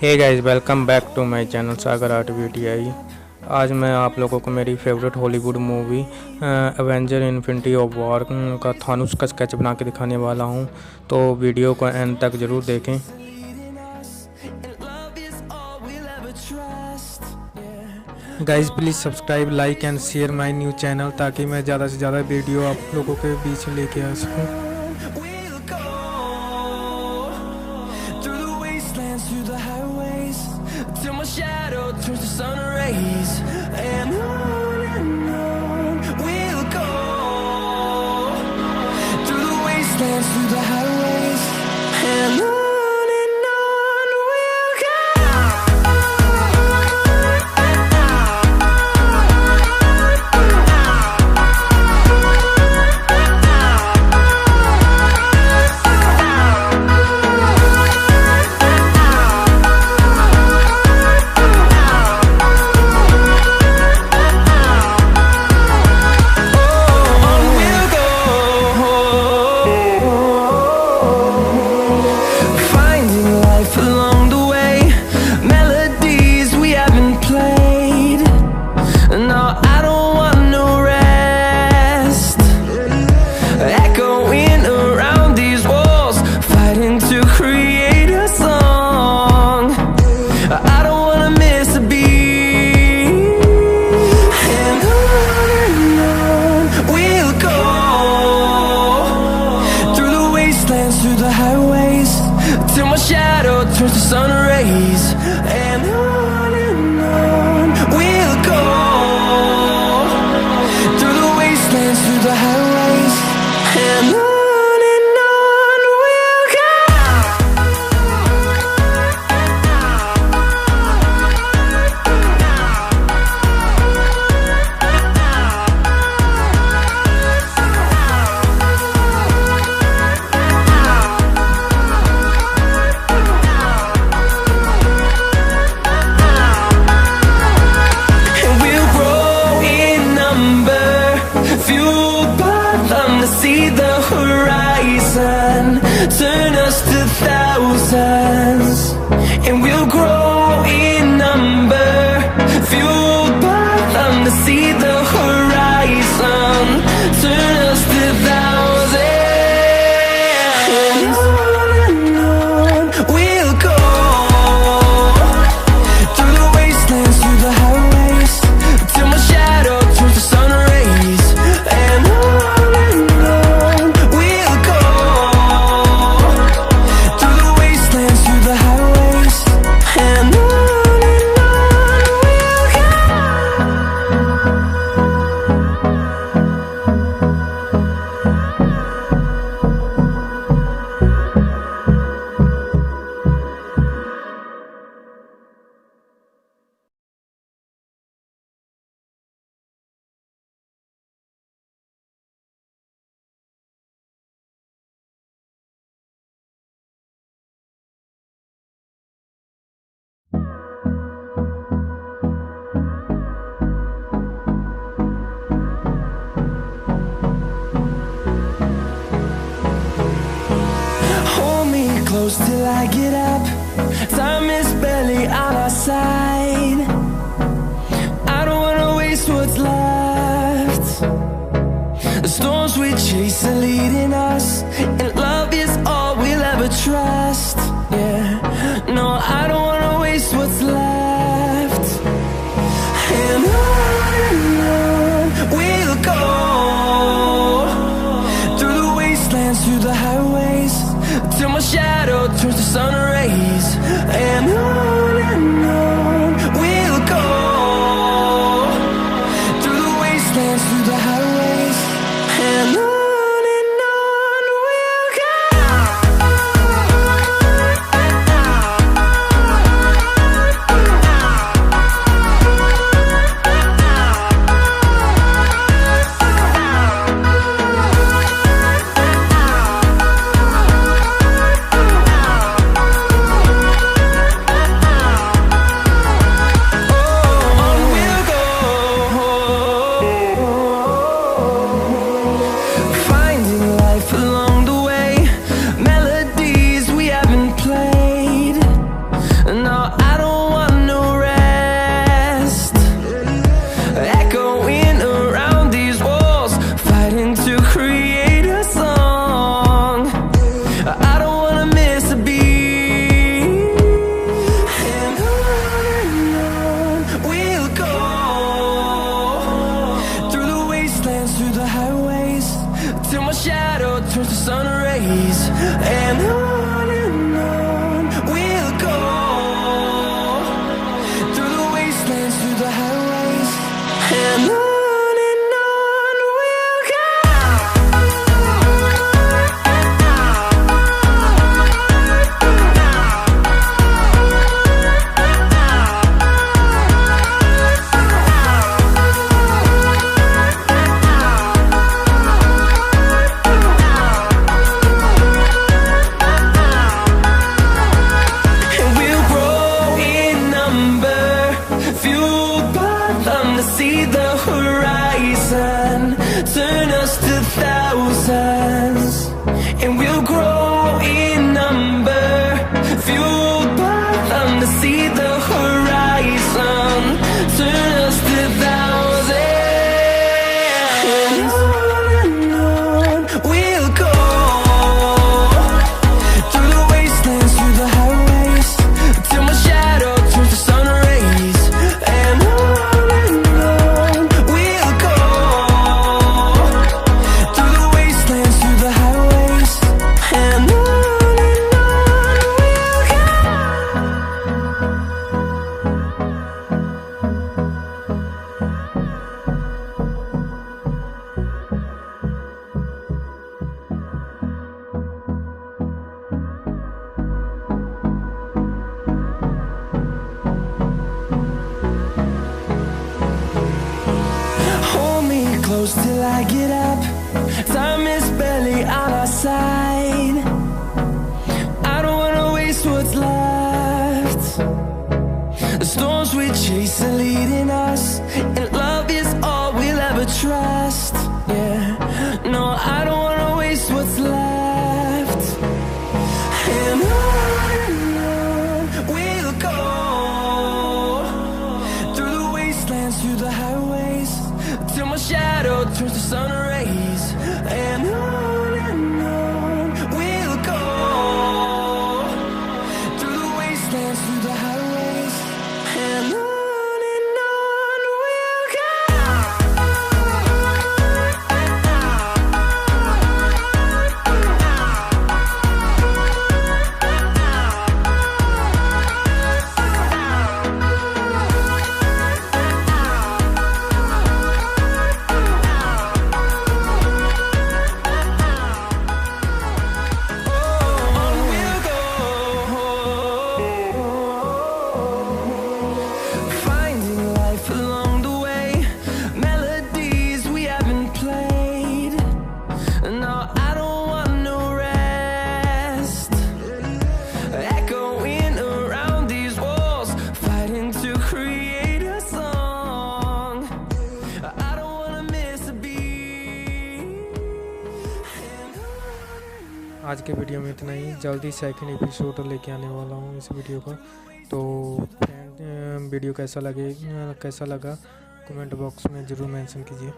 Hey guys, welcome back to my channel Sagar art BTI. आज मैं आप लोगों को मेरी favourite Hollywood movie Avenger infinity of war का थानोस का स्केच बना के दिखाने वाला हूं, तो वीडियो को एंड तक ज़रूर देखें। Guys please subscribe, like and share my new channel ताकि मैं ज़्यादा से ज़्यादा वीडियो आप लोगों के बीच लेके आ सकूँ। Through the highways, till my shadow turns to sun rays, and on we'll go. Through the wastelands, through the highways, and on we'll go. Through the highways, till my shadow turns to sun rays, and on we'll go. Through the wastelands, through the highways, and on we'll go. See the horizon, turn us to thousands, and we'll grow in number, fueled by them to see the horizon, turn us to thousands, and on we'll go. Through the wastelands, through the highways, till my shadow turns to sun rays, and on close till I get up. Time is barely on our side. I don't wanna waste what's left. The storms we chase are leading us, and love is all we'll ever trust. Yeah, no, I don't wanna waste what's left. And on we'll go. Through the wastelands, through the highways, till my shadow turns to sun rays, and on we'll go. Through the wastelands, through the highways, and on we'll go. till my shadow turns to sun rays. And on we'll go, through the wastelands, through the highways, and on we'll go. See the horizon, turn us to thousands, and we'll grow in number, fueled by them to see the horizon, turn us to thousands, and on we'll go, through the wastelands, through the highways, till my shadow turns to sun rays, and on close till I get up. Time is barely on our side. I don't wanna waste what's left. The storms we chase are leading us, and love is all we'll ever trust. Yeah, no, I don't wanna waste what's left. And on we'll go, through the wastelands, through the highways, till my shadow turns to sun rays, and on we'll go, through the wastelands, through the highways, and on we'll go. आज के video में इतना ही। जल्दी second episode लेके आने वाला हूँ इस वीडियो का। तो फ्रेंड वीडियो कैसा लगा कमेंट बॉक्स में ज़रूर मेंशन कीजिए।